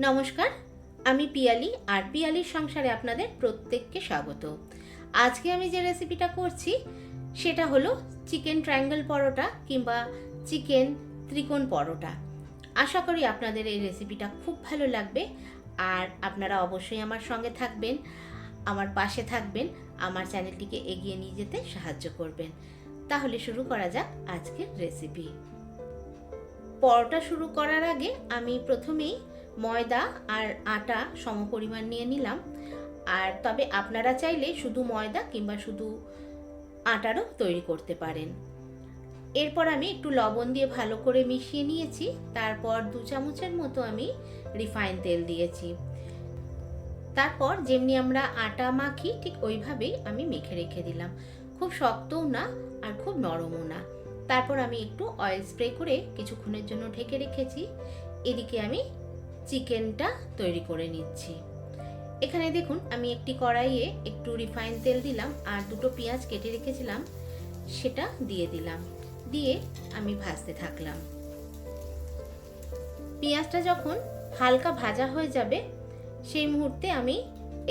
নমস্কার, আমি পিয়ালি আর পিয়ালির সংসারে আপনাদের প্রত্যেককে স্বাগত। আজকে আমি যে রেসিপিটা করছি সেটা হলো চিকেন ট্রায়াঙ্গেল পরোটা কিংবা চিকেন ত্রিকোণ পরোটা। আশা করি আপনাদের এই রেসিপিটা খুব ভালো লাগবে আর আপনারা অবশ্যই আমার সঙ্গে থাকবেন, আমার পাশে থাকবেন, আমার চ্যানেলটিকে এগিয়ে নিয়ে যেতে সাহায্য করবেন। তাহলে শুরু করা যাক আজকের রেসিপি। পরোটা শুরু করার আগে আমি প্রথমেই ময়দা আর আটা সমপরিমাণ নিয়ে নিলাম। আর তবে আপনারা চাইলে শুধু ময়দা কিংবা শুধু আটারও তৈরি করতে পারেন। এরপর আমি একটু লবণ দিয়ে ভালো করে মিশিয়ে নিয়েছি। তারপর 2 চামচের মতো আমি রিফাইন তেল দিয়েছি। তারপর যেমনি আমরা আটা মাখি ঠিক ওইভাবেই আমি মেখে রেখে দিলাম। খুব শক্তও না আর খুব নরমও না। তারপর আমি একটু অয়েল স্প্রে করে কিছুক্ষণের জন্য ঢেকে রেখেছি। এদিকে আমি চিকেনটা তৈরি করে নিচ্ছি। এখানে দেখুন আমি একটি কড়াইয়ে একটু রিফাইন তেল দিলাম আর দুটো পেঁয়াজ কেটে রেখেছিলাম সেটা দিয়ে দিলাম। দিয়ে আমি ভাজতে থাকলাম। পেঁয়াজটা যখন হালকা ভাজা হয়ে যাবে সেই মুহূর্তে আমি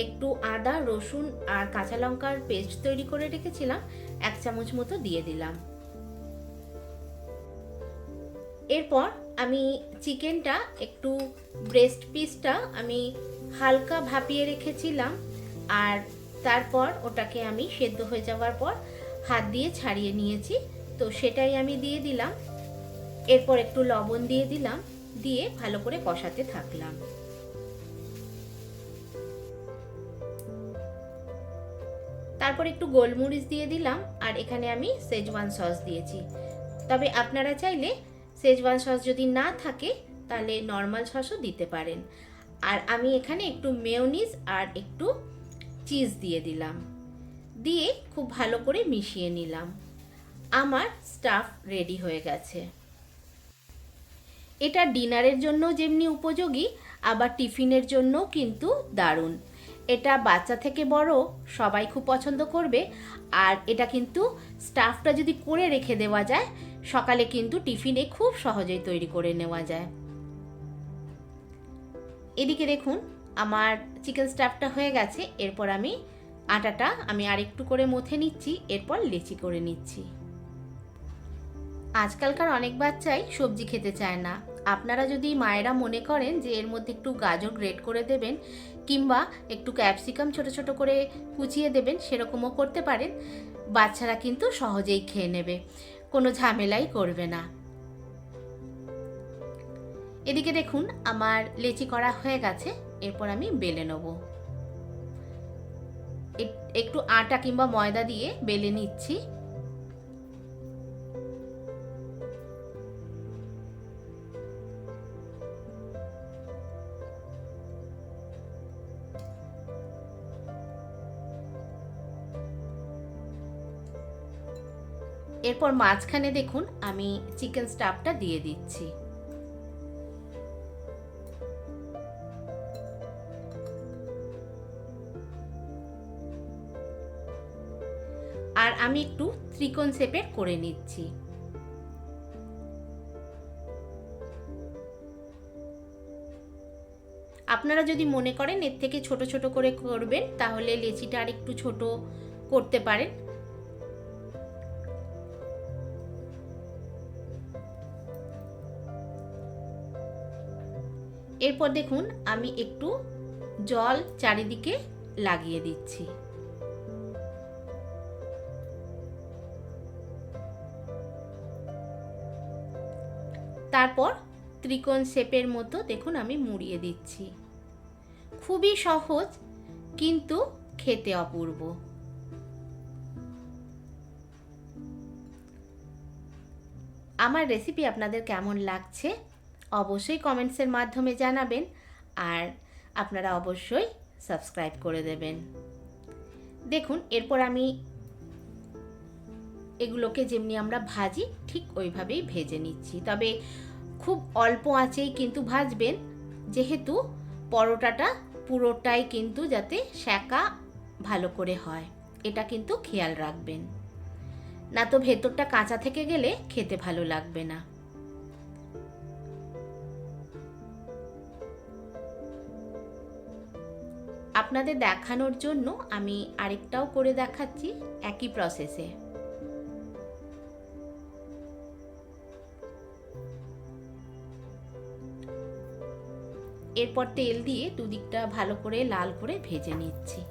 একটু আদা, রসুন আর কাঁচা লঙ্কার পেস্ট তৈরি করে রেখেছিলাম 1 চামচ মতো দিয়ে দিলাম। এরপর আমি চিকেনটা একটু ব্রেস্ট পিসটা আমি হালকা ভাপিয়ে রেখেছিলাম আর তারপর ওটাকে আমি সেদ্ধ হয়ে যাওয়ার পর হাত দিয়ে ছাড়িয়ে নিয়েছি, তো সেটাই আমি দিয়ে দিলাম। এরপর একটু লবণ দিয়ে দিলাম, দিয়ে ভালো করে কষাতে থাকলাম। তারপর একটু গোলমরিচ দিয়ে দিলাম আর এখানে আমি শেজওয়ান সস দিয়েছি। তবে আপনারা চাইলে শেজওয়ান সস যদি না থাকে তাহলে নর্মাল সসও দিতে পারেন। আর আমি এখানে একটু মেয়োনিজ আর একটু চিজ দিয়ে দিলাম। দিয়ে খুব ভালো করে মিশিয়ে নিলাম। আমার স্টাফ রেডি হয়ে গেছে। এটা ডিনারের জন্য যেমনি উপযোগী আবার টিফিনের জন্যও কিন্তু দারুণ। এটা বাচ্চা থেকে বড় সবাই খুব পছন্দ করবে। আর এটা কিন্তু স্টাফটা যদি করে রেখে দেওয়া যায় সকালে কিন্তু টিফিনে খুব সহজেই তৈরি করে নেওয়া যায়। এদিকে দেখুন আমার চিকেন স্টাফটা হয়ে গেছে। এরপর আমি আটাটা আরেকটু করে মথে নিচ্ছি, এরপর লেচি করে নিচ্ছি। আজকালকার অনেক বাচ্চাই সবজি খেতে চায় না। আপনারা যদি মায়েরা মনে করেন যে এর মধ্যে একটু গাজর গ্রেট করে দেবেন কিংবা একটু ক্যাপসিকাম ছোট ছোট করে কুচিয়ে দেবেন সেরকমও করতে পারেন। বাচ্চারা কিন্তু সহজেই খেয়ে নেবে, কোনো ঝামেলাই করবে না। এদিকে দেখুন আমার লেচি করা হয়ে গেছে। এরপর আমি বেলে নেব। একটু আটা কিংবা ময়দা দিয়ে বেলে নিচ্ছি। এরপর মাঝখানে দেখুন আমি চিকেন স্টাফটা দিয়ে দিচ্ছি। আর আমি একটু ত্রিকোণ শেপের করে নিচ্ছি। আপনারা যদি মনে করেন এর থেকে ছোট ছোট করে করবেন তাহলে লেচিটা আর একটু ছোট করতে পারেন। এরপর দেখুন আমি একটু জল চারিদিকে লাগিয়ে দিচ্ছি। তারপর ত্রিকোণ শেপের মতো দেখুন আমি মুড়িয়ে দিচ্ছি। খুবই সহজ কিন্তু খেতে অপূর্ব। আমার রেসিপি আপনাদের কেমন লাগছে অবশ্যই কমেন্টসের মাধ্যমে জানাবেন আর আপনারা অবশ্যই সাবস্ক্রাইব করে দেবেন। দেখুন এরপর আমি এগুলোকে যেমনি আমরা ভাজি ঠিক ওইভাবেই ভেজে নিচ্ছি। তবে খুব অল্প আঁচেই কিন্তু ভাজবেন, যেহেতু পরোটাটা পুরোটাই কিন্তু যাতে সেঁকা ভালো করে হয় এটা কিন্তু খেয়াল রাখবেন, না তো ভেতরটা কাঁচা থেকে গেলে খেতে ভালো লাগবে না। আপনাদের দেখানোর জন্য আমি আরেকটাও করে দেখাচ্ছি একই প্রসেসে। এরপর তেল দিয়ে দুদিকটা ভালো করে লাল করে ভেজে নিচ্ছি।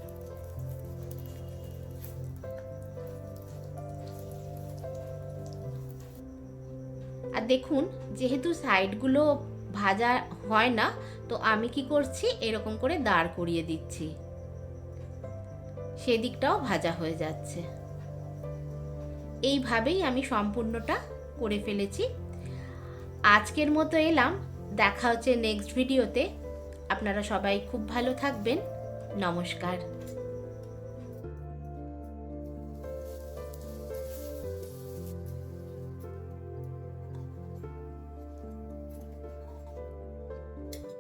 আর দেখুন, যেহেতু সাইডগুলো ভাজা হয় না, তো আমি কি করছি, এরকম করে দাঁড় করিয়ে দিচ্ছি, সেদিকটাও ভাজা হয়ে যাচ্ছে। এইভাবেই আমি সম্পূর্ণটা করে ফেলেছি। আজকের মতো এলাম, দেখা হচ্ছে নেক্সট ভিডিওতে। আপনারা সবাই খুব ভালো থাকবেন। নমস্কার।